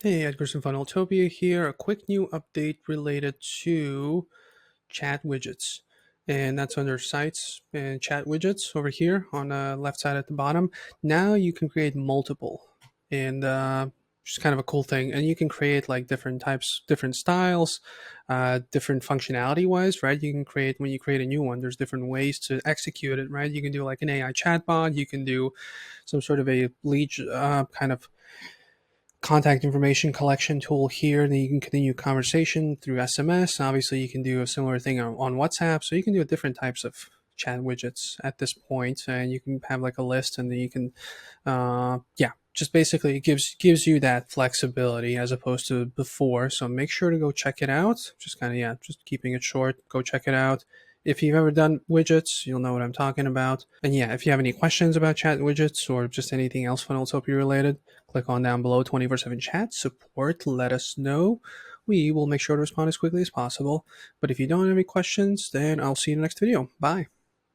Hey, Edgar's from Funneltopia here. A quick new update related to chat widgets. And that's under sites and chat widgets over here on the left side at the bottom. Now you can create multiple. And just kind of a cool thing. And you can create like different types, different styles, different functionality wise, right? You can create, when you create a new one, there's different ways to execute it, right? You can do like an AI chatbot. You can do some sort of a lead kind of contact information collection tool here. Then you can continue conversation through SMS. Obviously, you can do a similar thing on WhatsApp. So you can do different types of chat widgets at this point, and you can have like a list, and then you can, just basically it gives you that flexibility as opposed to before. So make sure to go check it out. Just kind of just keeping it short. Go check it out. If you've ever done widgets, you'll know what I'm talking about. And yeah, if you have any questions about chat widgets or just anything else Funneltopia related, click on down below 24/7 chat support. Let us know. We will make sure to respond as quickly as possible. But if you don't have any questions, then I'll see you in the next video. Bye.